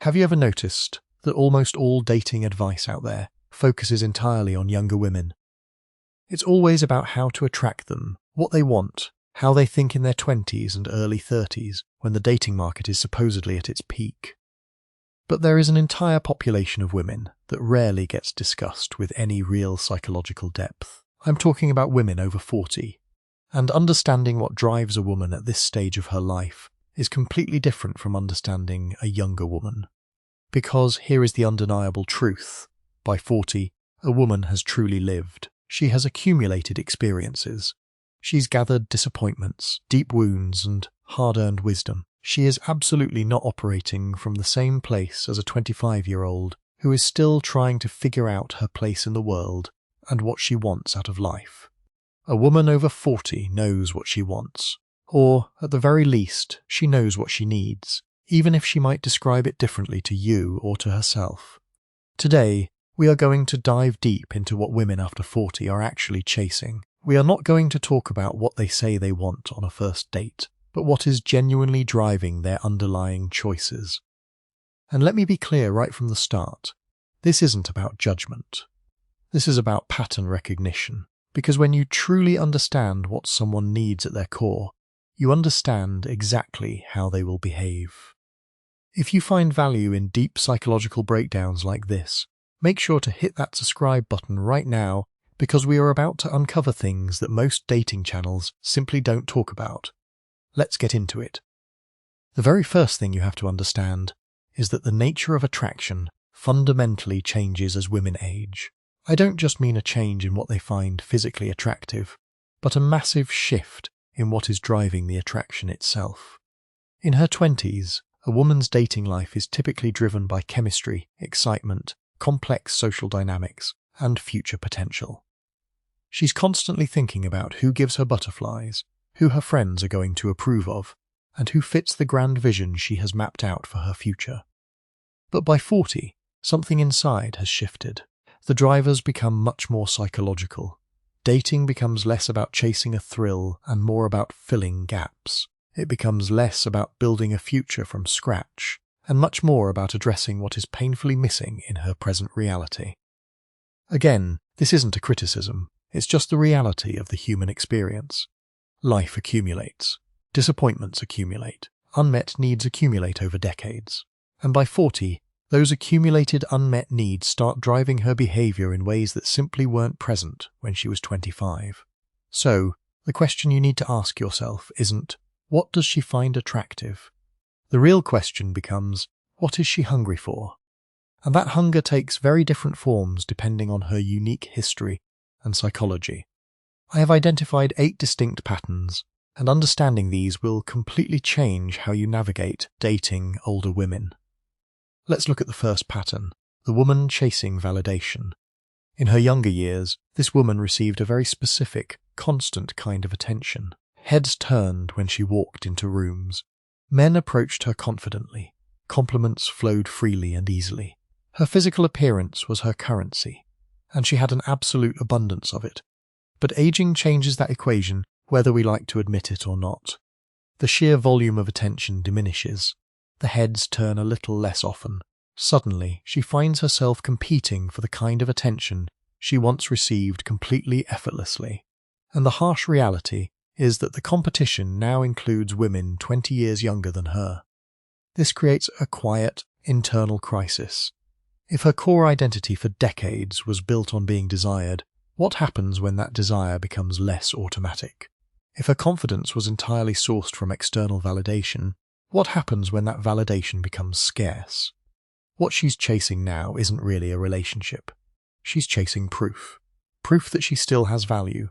Have you ever noticed that almost all dating advice out there focuses entirely on younger women? It's always about how to attract them, what they want, how they think in their 20s and early 30s when the dating market is supposedly at its peak. But there is an entire population of women that rarely gets discussed with any real psychological depth. I'm talking about women over 40. And understanding what drives a woman at this stage of her life is completely different from understanding a younger woman. Because here is the undeniable truth. By 40, a woman has truly lived. She has accumulated experiences. She's gathered disappointments, deep wounds, and hard-earned wisdom. She is absolutely not operating from the same place as a 25-year-old who is still trying to figure out her place in the world and what she wants out of life. A woman over 40 knows what she wants, or, at the very least, she knows what she needs, even if she might describe it differently to you or to herself. Today, we are going to dive deep into what women after 40 are actually chasing. We are not going to talk about what they say they want on a first date, but what is genuinely driving their underlying choices. And let me be clear right from the start, this isn't about judgment. This is about pattern recognition, because when you truly understand what someone needs at their core, you understand exactly how they will behave. If you find value in deep psychological breakdowns like this, make sure to hit that subscribe button right now, because we are about to uncover things that most dating channels simply don't talk about. Let's get into it. The very first thing you have to understand is that the nature of attraction fundamentally changes as women age. I don't just mean a change in what they find physically attractive, but a massive shift in what is driving the attraction itself. In her 20s, a woman's dating life is typically driven by chemistry, excitement, complex social dynamics, and future potential. She's constantly thinking about who gives her butterflies, who her friends are going to approve of, and who fits the grand vision she has mapped out for her future. But by 40, something inside has shifted. The drivers become much more psychological. Dating becomes less about chasing a thrill and more about filling gaps. It becomes less about building a future from scratch, and much more about addressing what is painfully missing in her present reality. Again, this isn't a criticism, it's just the reality of the human experience. Life accumulates. Disappointments accumulate. Unmet needs accumulate over decades. And by 40, those accumulated unmet needs start driving her behavior in ways that simply weren't present when she was 25. So, the question you need to ask yourself isn't, what does she find attractive? The real question becomes, what is she hungry for? And that hunger takes very different forms depending on her unique history and psychology. I have identified 8 distinct patterns, and understanding these will completely change how you navigate dating older women. Let's look at the first pattern, the woman chasing validation. In her younger years, this woman received a very specific, constant kind of attention. Heads turned when she walked into rooms. Men approached her confidently. Compliments flowed freely and easily. Her physical appearance was her currency, and she had an absolute abundance of it. But aging changes that equation, whether we like to admit it or not. The sheer volume of attention diminishes. The heads turn a little less often. Suddenly, she finds herself competing for the kind of attention she once received completely effortlessly. And the harsh reality is that the competition now includes women 20 years younger than her. This creates a quiet, internal crisis. If her core identity for decades was built on being desired, what happens when that desire becomes less automatic? If her confidence was entirely sourced from external validation, what happens when that validation becomes scarce? What she's chasing now isn't really a relationship. She's chasing proof. Proof that she still has value.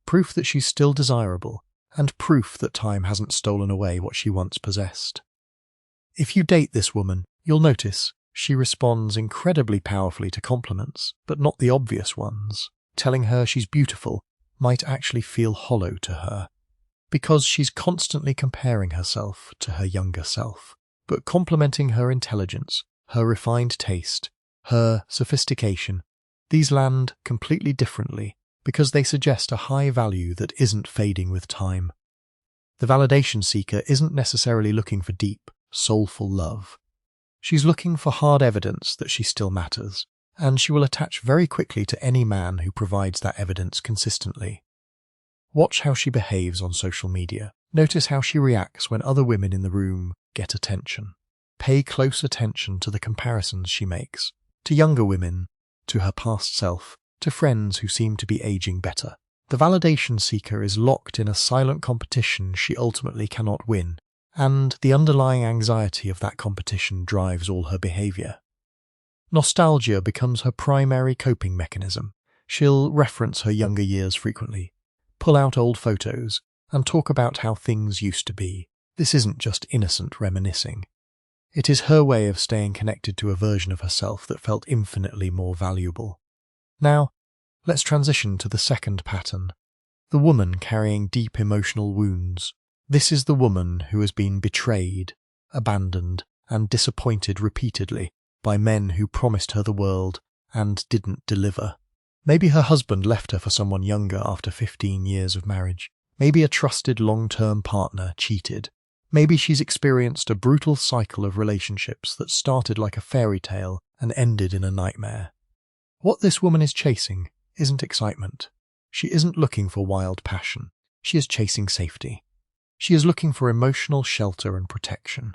Proof that she's still desirable. And proof that time hasn't stolen away what she once possessed. If you date this woman, you'll notice she responds incredibly powerfully to compliments, but not the obvious ones. Telling her she's beautiful might actually feel hollow to her, because she's constantly comparing herself to her younger self. But complimenting her intelligence, her refined taste, her sophistication, these land completely differently because they suggest a high value that isn't fading with time. The validation seeker isn't necessarily looking for deep, soulful love. She's looking for hard evidence that she still matters, and she will attach very quickly to any man who provides that evidence consistently. Watch how she behaves on social media. Notice how she reacts when other women in the room get attention. Pay close attention to the comparisons she makes, to younger women, to her past self, to friends who seem to be aging better. The validation seeker is locked in a silent competition she ultimately cannot win, and the underlying anxiety of that competition drives all her behavior. Nostalgia becomes her primary coping mechanism. She'll reference her younger years frequently, pull out old photos, and talk about how things used to be. This isn't just innocent reminiscing. It is her way of staying connected to a version of herself that felt infinitely more valuable. Now, let's transition to the second pattern, the woman carrying deep emotional wounds. This is the woman who has been betrayed, abandoned, and disappointed repeatedly by men who promised her the world and didn't deliver. Maybe her husband left her for someone younger after 15 years of marriage. Maybe a trusted long-term partner cheated. Maybe she's experienced a brutal cycle of relationships that started like a fairy tale and ended in a nightmare. What this woman is chasing isn't excitement. She isn't looking for wild passion. She is chasing safety. She is looking for emotional shelter and protection.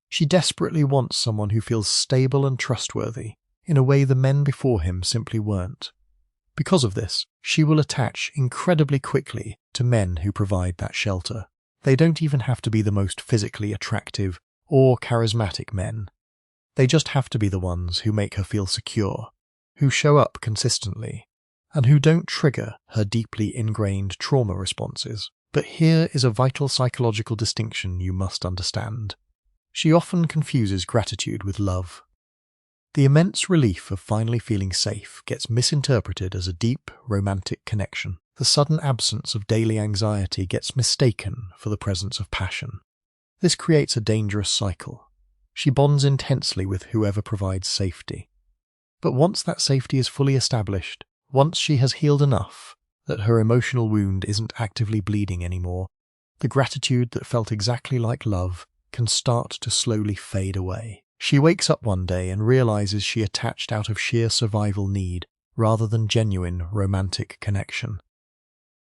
She desperately wants someone who feels stable and trustworthy in a way the men before him simply weren't. Because of this, she will attach incredibly quickly to men who provide that shelter. They don't even have to be the most physically attractive or charismatic men. They just have to be the ones who make her feel secure, who show up consistently, and who don't trigger her deeply ingrained trauma responses. But here is a vital psychological distinction you must understand. She often confuses gratitude with love. The immense relief of finally feeling safe gets misinterpreted as a deep, romantic connection. The sudden absence of daily anxiety gets mistaken for the presence of passion. This creates a dangerous cycle. She bonds intensely with whoever provides safety. But once that safety is fully established, once she has healed enough that her emotional wound isn't actively bleeding anymore, the gratitude that felt exactly like love can start to slowly fade away. She wakes up one day and realizes she attached out of sheer survival need rather than genuine romantic connection.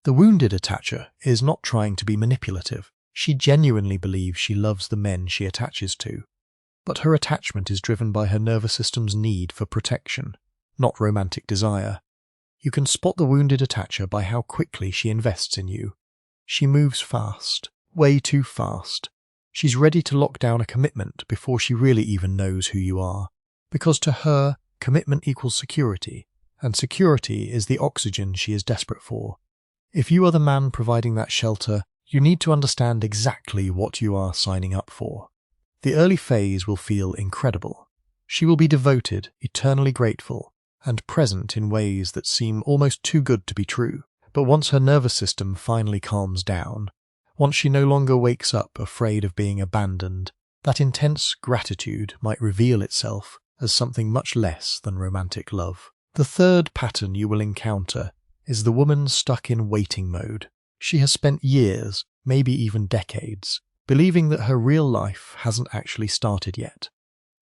The wounded attacher is not trying to be manipulative. She genuinely believes she loves the men she attaches to, but her attachment is driven by her nervous system's need for protection, not romantic desire. You can spot the wounded attacher by how quickly she invests in you. She moves fast, way too fast. She's ready to lock down a commitment before she really even knows who you are, because to her, commitment equals security, and security is the oxygen she is desperate for. If you are the man providing that shelter, you need to understand exactly what you are signing up for. The early phase will feel incredible. She will be devoted, eternally grateful, and present in ways that seem almost too good to be true. But once her nervous system finally calms down, once she no longer wakes up afraid of being abandoned, that intense gratitude might reveal itself as something much less than romantic love. The third pattern you will encounter is the woman stuck in waiting mode. She has spent years, maybe even decades, believing that her real life hasn't actually started yet.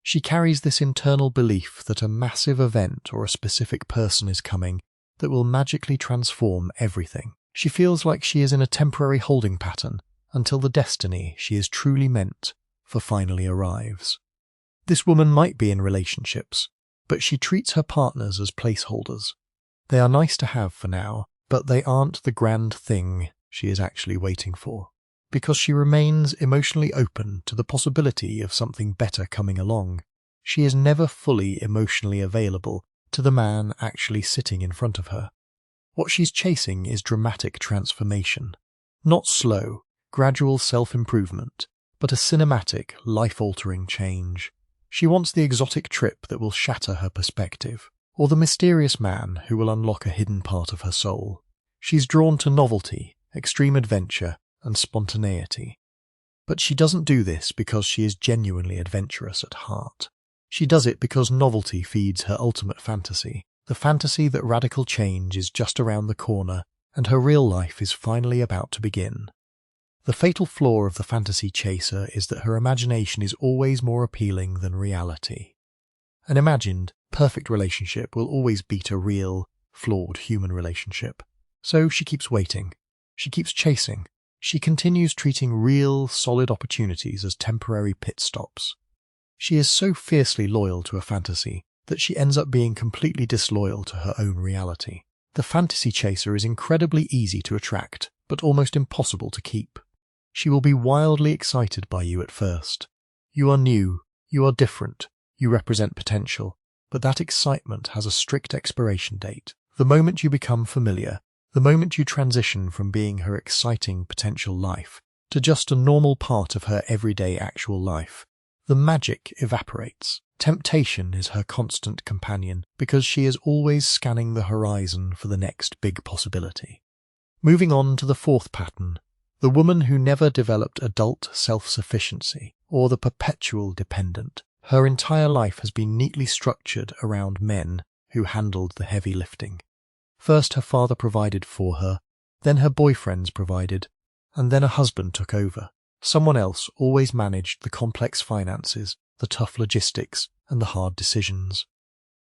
She carries this internal belief that a massive event or a specific person is coming that will magically transform everything. She feels like she is in a temporary holding pattern until the destiny she is truly meant for finally arrives. This woman might be in relationships, but she treats her partners as placeholders. They are nice to have for now, but they aren't the grand thing she is actually waiting for, because she remains emotionally open to the possibility of something better coming along. She is never fully emotionally available to the man actually sitting in front of her. What she's chasing is dramatic transformation, not slow, gradual self-improvement, but a cinematic, life-altering change. She wants the exotic trip that will shatter her perspective, or the mysterious man who will unlock a hidden part of her soul. She's drawn to novelty, extreme adventure, and spontaneity. But she doesn't do this because she is genuinely adventurous at heart. She does it because novelty feeds her ultimate fantasy, the fantasy that radical change is just around the corner and her real life is finally about to begin. The fatal flaw of the fantasy chaser is that her imagination is always more appealing than reality. An imagined, perfect relationship will always beat a real, flawed human relationship. So she keeps waiting. She keeps chasing. She continues treating real, solid opportunities as temporary pit stops. She is so fiercely loyal to a fantasy that she ends up being completely disloyal to her own reality. The fantasy chaser is incredibly easy to attract, but almost impossible to keep. She will be wildly excited by you at first. You are new, you are different, you represent potential, but that excitement has a strict expiration date. The moment you become familiar, the moment you transition from being her exciting potential life to just a normal part of her everyday actual life, the magic evaporates. Temptation is her constant companion because she is always scanning the horizon for the next big possibility. Moving on to the fourth pattern, the woman who never developed adult self-sufficiency, or the perpetual dependent. Her entire life has been neatly structured around men who handled the heavy lifting. First her father provided for her, then her boyfriends provided, and then a husband took over. Someone else always managed the complex finances, the tough logistics, and the hard decisions.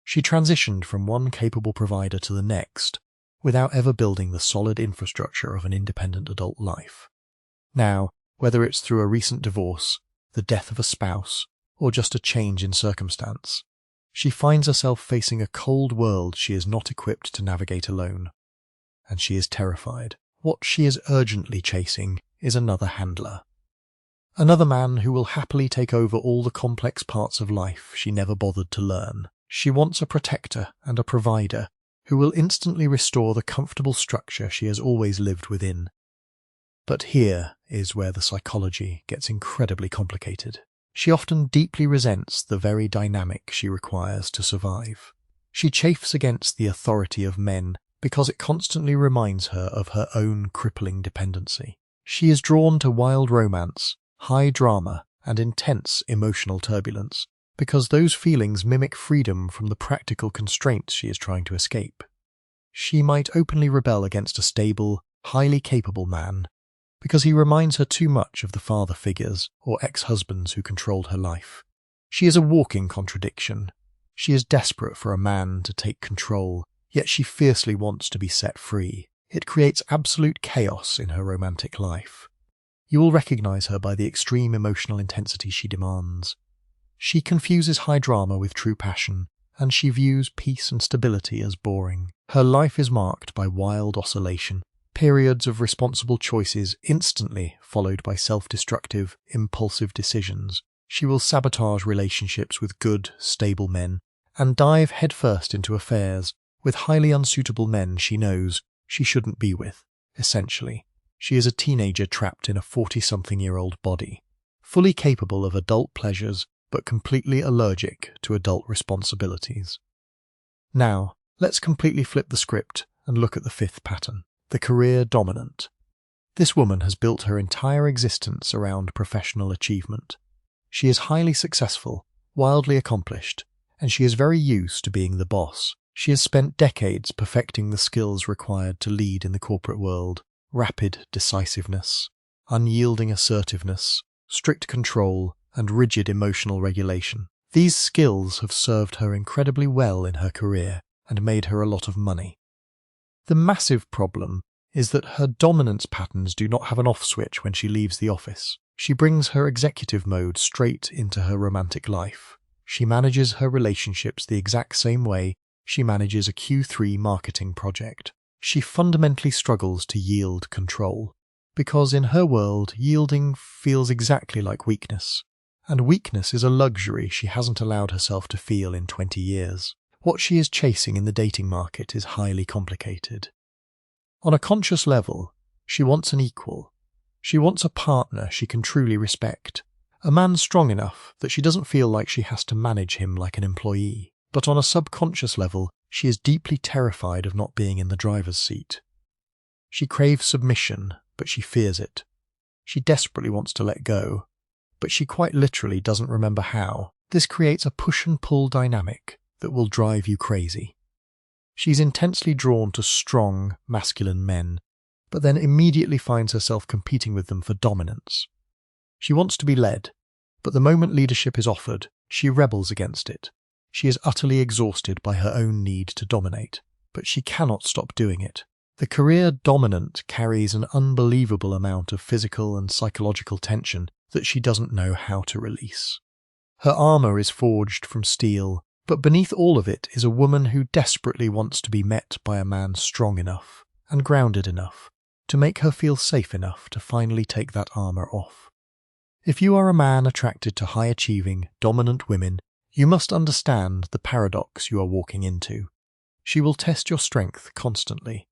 She transitioned from one capable provider to the next, without ever building the solid infrastructure of an independent adult life. Now, whether it's through a recent divorce, the death of a spouse, or just a change in circumstance, she finds herself facing a cold world she is not equipped to navigate alone. And she is terrified. What she is urgently chasing is another handler. Another man who will happily take over all the complex parts of life she never bothered to learn. She wants a protector and a provider who will instantly restore the comfortable structure she has always lived within. But here is where the psychology gets incredibly complicated. She often deeply resents the very dynamic she requires to survive. She chafes against the authority of men because it constantly reminds her of her own crippling dependency. She is drawn to wild romance, high drama, and intense emotional turbulence because those feelings mimic freedom from the practical constraints she is trying to escape. She might openly rebel against a stable, highly capable man because he reminds her too much of the father figures or ex-husbands who controlled her life. She is a walking contradiction. She is desperate for a man to take control, yet she fiercely wants to be set free. It creates absolute chaos in her romantic life. You will recognize her by the extreme emotional intensity she demands. She confuses high drama with true passion, and she views peace and stability as boring. Her life is marked by wild oscillation, periods of responsible choices instantly followed by self-destructive, impulsive decisions. She will sabotage relationships with good, stable men, and dive headfirst into affairs with highly unsuitable men she knows she shouldn't be with. Essentially, she is a teenager trapped in a 40-something-year-old body, fully capable of adult pleasures but completely allergic to adult responsibilities. Now, let's completely flip the script and look at the fifth pattern, the career dominant. This woman has built her entire existence around professional achievement. She is highly successful, wildly accomplished, and she is very used to being the boss. She has spent decades perfecting the skills required to lead in the corporate world: rapid decisiveness, unyielding assertiveness, strict control, and rigid emotional regulation. These skills have served her incredibly well in her career and made her a lot of money. The massive problem is that her dominance patterns do not have an off switch when she leaves the office. She brings her executive mode straight into her romantic life. She manages her relationships the exact same way she manages a Q3 marketing project. She fundamentally struggles to yield control, because in her world, yielding feels exactly like weakness. And weakness is a luxury she hasn't allowed herself to feel in 20 years. What she is chasing in the dating market is highly complicated. On a conscious level, she wants an equal. She wants a partner she can truly respect, a man strong enough that she doesn't feel like she has to manage him like an employee. But on a subconscious level, she is deeply terrified of not being in the driver's seat. She craves submission, but she fears it. She desperately wants to let go, but she quite literally doesn't remember how. This creates a push and pull dynamic that will drive you crazy. She's intensely drawn to strong, masculine men, but then immediately finds herself competing with them for dominance. She wants to be led, but the moment leadership is offered, she rebels against it. She is utterly exhausted by her own need to dominate, but she cannot stop doing it. The career dominant carries an unbelievable amount of physical and psychological tension that she doesn't know how to release. Her armor is forged from steel, but beneath all of it is a woman who desperately wants to be met by a man strong enough and grounded enough to make her feel safe enough to finally take that armor off. If you are a man attracted to high-achieving, dominant women, you must understand the paradox you are walking into. She will test your strength constantly.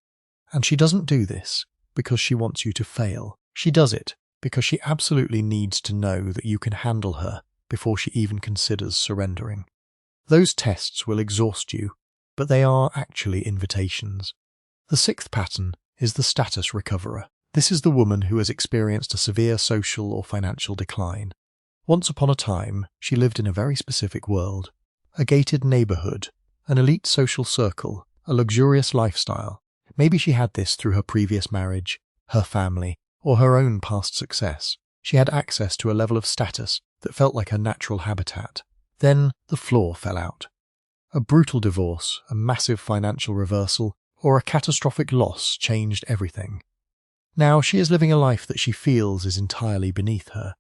And she doesn't do this because she wants you to fail. She does it because she absolutely needs to know that you can handle her before she even considers surrendering. Those tests will exhaust you, but they are actually invitations. The sixth pattern is the status recoverer. This is the woman who has experienced a severe social or financial decline. Once upon a time, she lived in a very specific world, a gated neighborhood, an elite social circle, a luxurious lifestyle. Maybe she had this through her previous marriage, her family, or her own past success. She had access to a level of status that felt like her natural habitat. Then the floor fell out. A brutal divorce, a massive financial reversal, or a catastrophic loss changed everything. Now she is living a life that she feels is entirely beneath her.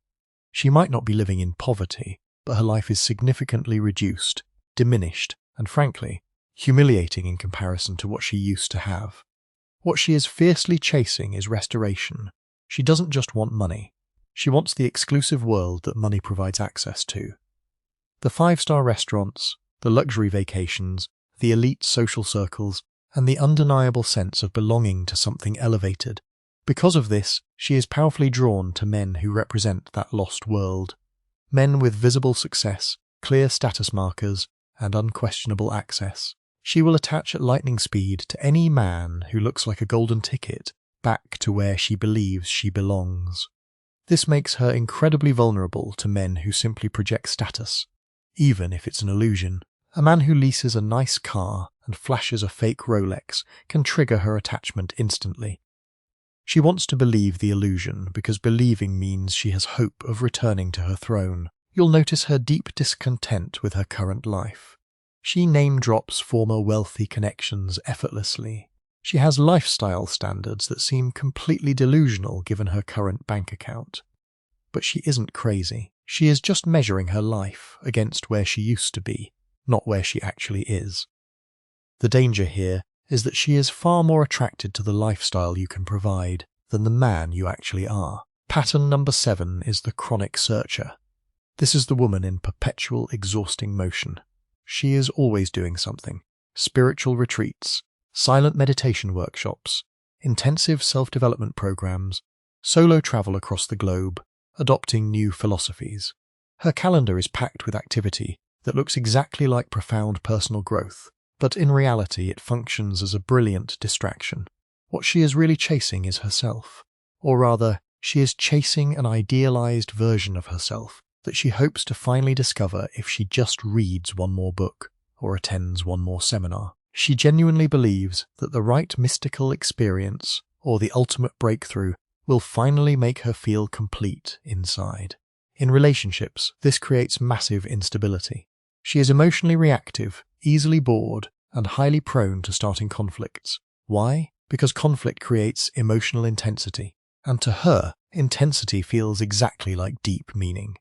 She might not be living in poverty, but her life is significantly reduced, diminished, and frankly, humiliating in comparison to what she used to have. What she is fiercely chasing is restoration. She doesn't just want money. She wants the exclusive world that money provides access to. The five-star restaurants, the luxury vacations, the elite social circles, and the undeniable sense of belonging to something elevated. Because of this, she is powerfully drawn to men who represent that lost world. Men with visible success, clear status markers, and unquestionable access. She will attach at lightning speed to any man who looks like a golden ticket back to where she believes she belongs. This makes her incredibly vulnerable to men who simply project status, even if it's an illusion. A man who leases a nice car and flashes a fake Rolex can trigger her attachment instantly. She wants to believe the illusion because believing means she has hope of returning to her throne. You'll notice her deep discontent with her current life. She name-drops former wealthy connections effortlessly. She has lifestyle standards that seem completely delusional given her current bank account. But she isn't crazy. She is just measuring her life against where she used to be, not where she actually is. The danger here is that she is far more attracted to the lifestyle you can provide than the man you actually are. Pattern number 7 is the chronic searcher. This is the woman in perpetual exhausting motion. She is always doing something. Spiritual retreats, silent meditation workshops, intensive self-development programs, solo travel across the globe, adopting new philosophies. Her calendar is packed with activity that looks exactly like profound personal growth, but in reality it functions as a brilliant distraction. What she is really chasing is herself. Or rather, she is chasing an idealized version of herself that she hopes to finally discover if she just reads one more book or attends one more seminar. She genuinely believes that the right mystical experience or the ultimate breakthrough will finally make her feel complete inside. In relationships, this creates massive instability. She is emotionally reactive, easily bored, and highly prone to starting conflicts. Why? Because conflict creates emotional intensity, and to her, intensity feels exactly like deep meaning.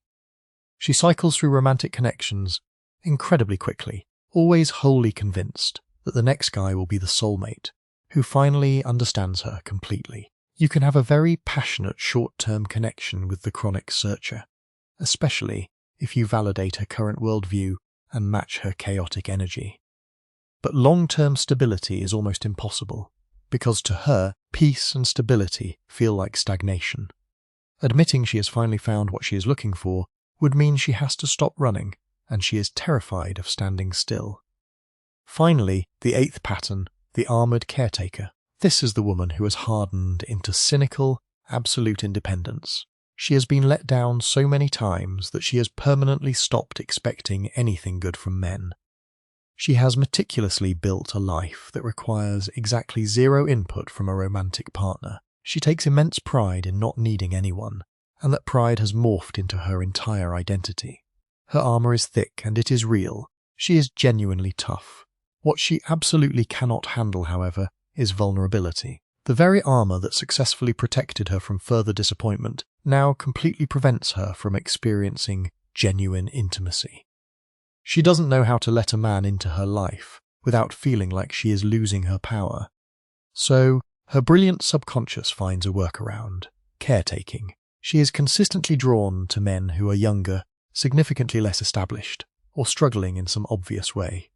She cycles through romantic connections incredibly quickly, always wholly convinced that the next guy will be the soulmate, who finally understands her completely. You can have a very passionate short-term connection with the chronic searcher, especially if you validate her current worldview and match her chaotic energy. But long-term stability is almost impossible, because to her, peace and stability feel like stagnation. Admitting she has finally found what she is looking for would mean she has to stop running, and she is terrified of standing still. Finally, the 8th pattern, the armored caretaker. This is the woman who has hardened into cynical, absolute independence. She has been let down so many times that she has permanently stopped expecting anything good from men. She has meticulously built a life that requires exactly zero input from a romantic partner. She takes immense pride in not needing anyone, and that pride has morphed into her entire identity. Her armor is thick and it is real. She is genuinely tough. What she absolutely cannot handle, however, is vulnerability. The very armor that successfully protected her from further disappointment now completely prevents her from experiencing genuine intimacy. She doesn't know how to let a man into her life without feeling like she is losing her power. So, her brilliant subconscious finds a workaround: caretaking. She is consistently drawn to men who are younger, significantly less established, or struggling in some obvious way.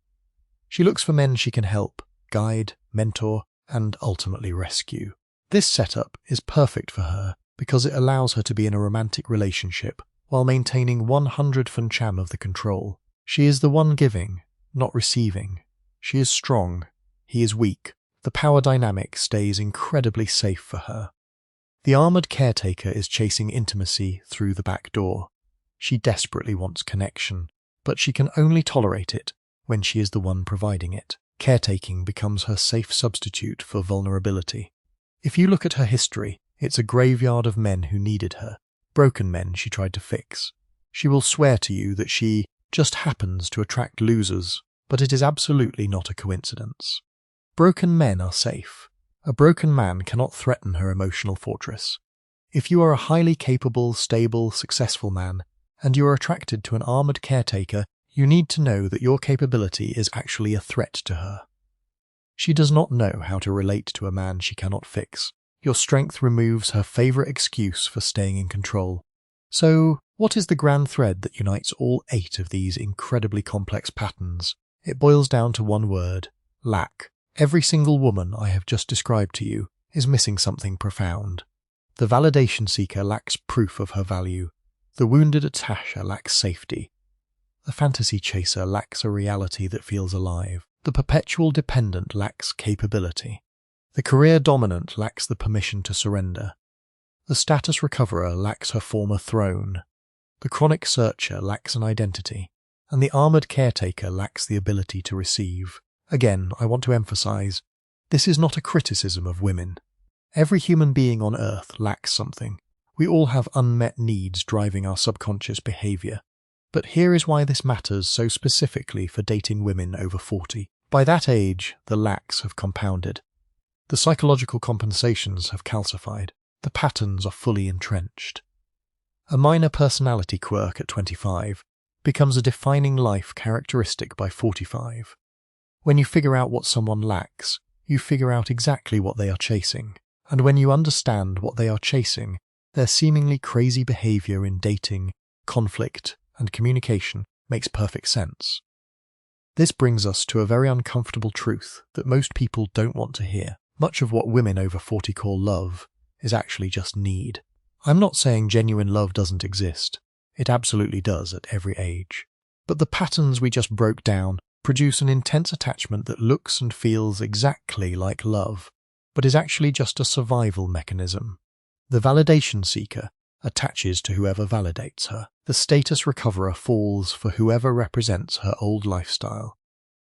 She looks for men she can help, guide, mentor, and ultimately rescue. This setup is perfect for her because it allows her to be in a romantic relationship while maintaining 100% of the control. She is the one giving, not receiving. She is strong. He is weak. The power dynamic stays incredibly safe for her. The armored caretaker is chasing intimacy through the back door. She desperately wants connection, but she can only tolerate it when she is the one providing it. Caretaking becomes her safe substitute for vulnerability. If you look at her history, it's a graveyard of men who needed her, broken men she tried to fix. She will swear to you that she just happens to attract losers, but it is absolutely not a coincidence. Broken men are safe. A broken man cannot threaten her emotional fortress. If you are a highly capable, stable, successful man, and you are attracted to an armored caretaker, you need to know that your capability is actually a threat to her. She does not know how to relate to a man she cannot fix. Your strength removes her favorite excuse for staying in control. So, what is the grand thread that unites all 8 of these incredibly complex patterns? It boils down to one word: lack. Every single woman I have just described to you is missing something profound. The validation seeker lacks proof of her value. The wounded attacher lacks safety. The fantasy chaser lacks a reality that feels alive. The perpetual dependent lacks capability. The career dominant lacks the permission to surrender. The status recoverer lacks her former throne. The chronic searcher lacks an identity. And the armored caretaker lacks the ability to receive. Again, I want to emphasize, this is not a criticism of women. Every human being on Earth lacks something. We all have unmet needs driving our subconscious behavior. But here is why this matters so specifically for dating women over 40. By that age, the lacks have compounded. The psychological compensations have calcified. The patterns are fully entrenched. A minor personality quirk at 25 becomes a defining life characteristic by 45. When you figure out what someone lacks, you figure out exactly what they are chasing. And when you understand what they are chasing, their seemingly crazy behavior in dating, conflict, and communication makes perfect sense. This brings us to a very uncomfortable truth that most people don't want to hear. Much of what women over 40 call love is actually just need. I'm not saying genuine love doesn't exist. It absolutely does at every age. But the patterns we just broke down produce an intense attachment that looks and feels exactly like love, but is actually just a survival mechanism. The validation seeker attaches to whoever validates her. The status recoverer falls for whoever represents her old lifestyle.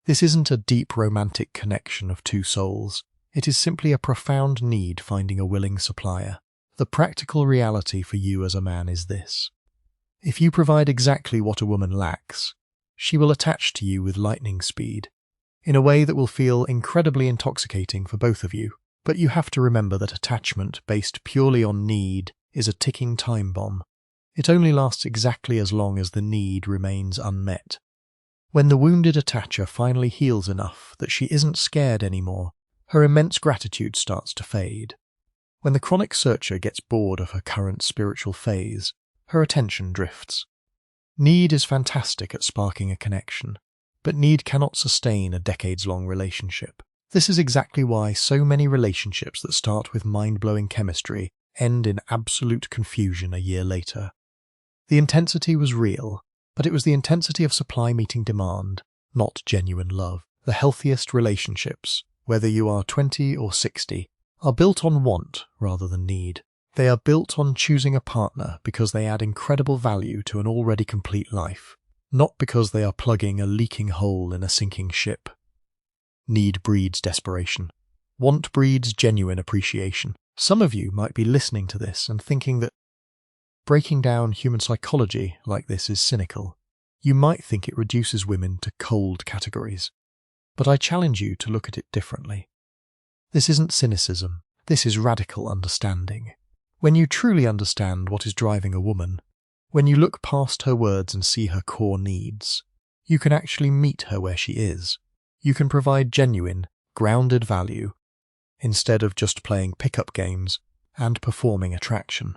This isn't a deep romantic connection of two souls. It is simply a profound need finding a willing supplier. The practical reality for you as a man is this: if you provide exactly what a woman lacks, she will attach to you with lightning speed, in a way that will feel incredibly intoxicating for both of you. But you have to remember that attachment based purely on need is a ticking time bomb. It only lasts exactly as long as the need remains unmet. When the wounded attacher finally heals enough that she isn't scared anymore, her immense gratitude starts to fade. When the chronic searcher gets bored of her current spiritual phase, her attention drifts. Need is fantastic at sparking a connection, but need cannot sustain a decades-long relationship. This is exactly why so many relationships that start with mind-blowing chemistry end in absolute confusion a year later. The intensity was real, but it was the intensity of supply meeting demand, not genuine love. The healthiest relationships, whether you are 20 or 60, are built on want rather than need. They are built on choosing a partner because they add incredible value to an already complete life, not because they are plugging a leaking hole in a sinking ship. Need breeds desperation. Want breeds genuine appreciation. Some of you might be listening to this and thinking that breaking down human psychology like this is cynical. You might think it reduces women to cold categories. But I challenge you to look at it differently. This isn't cynicism. This is radical understanding. When you truly understand what is driving a woman, when you look past her words and see her core needs, you can actually meet her where she is. You can provide genuine, grounded value instead of just playing pickup games and performing attraction.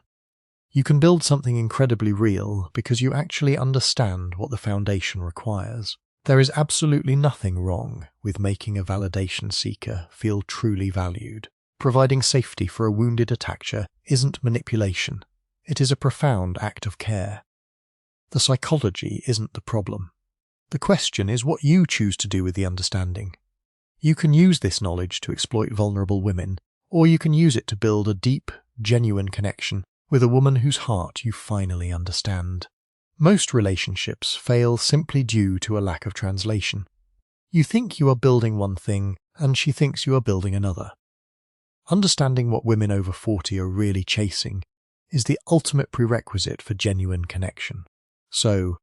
You can build something incredibly real because you actually understand what the foundation requires. There is absolutely nothing wrong with making a validation seeker feel truly valued. Providing safety for a wounded attacher isn't manipulation. It is a profound act of care. The psychology isn't the problem. The question is what you choose to do with the understanding. You can use this knowledge to exploit vulnerable women, or you can use it to build a deep, genuine connection with a woman whose heart you finally understand. Most relationships fail simply due to a lack of translation. You think you are building one thing, and she thinks you are building another. Understanding what women over 40 are really chasing is the ultimate prerequisite for genuine connection. So,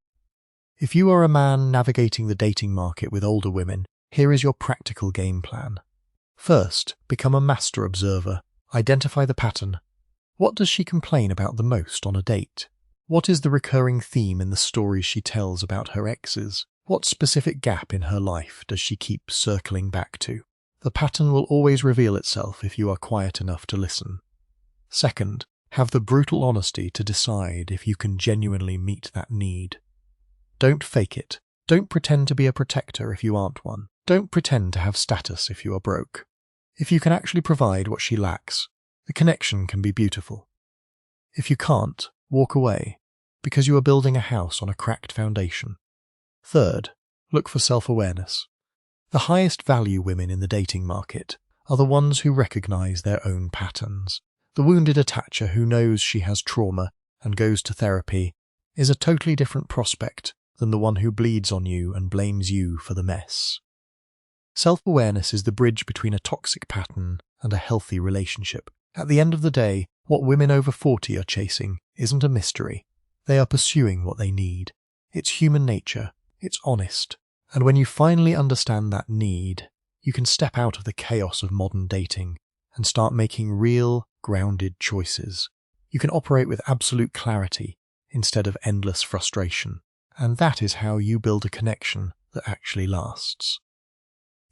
if you are a man navigating the dating market with older women, here is your practical game plan. First, become a master observer. Identify the pattern. What does she complain about the most on a date? What is the recurring theme in the stories she tells about her exes? What specific gap in her life does she keep circling back to? The pattern will always reveal itself if you are quiet enough to listen. Second, have the brutal honesty to decide if you can genuinely meet that need. Don't fake it. Don't pretend to be a protector if you aren't one. Don't pretend to have status if you are broke. If you can actually provide what she lacks, the connection can be beautiful. If you can't, walk away, because you are building a house on a cracked foundation. Third, look for self-awareness. The highest value women in the dating market are the ones who recognize their own patterns. The wounded attacher who knows she has trauma and goes to therapy is a totally different prospect than the one who bleeds on you and blames you for the mess. Self-awareness is the bridge between a toxic pattern and a healthy relationship. At the end of the day, what women over 40 are chasing isn't a mystery. They are pursuing what they need. It's human nature. It's honest. And when you finally understand that need, you can step out of the chaos of modern dating and start making real, grounded choices. You can operate with absolute clarity instead of endless frustration. And that is how you build a connection that actually lasts.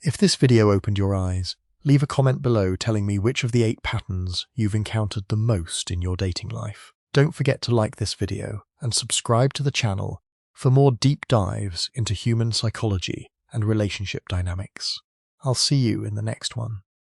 If this video opened your eyes, leave a comment below telling me which of the 8 patterns you've encountered the most in your dating life. Don't forget to like this video and subscribe to the channel for more deep dives into human psychology and relationship dynamics. I'll see you in the next one.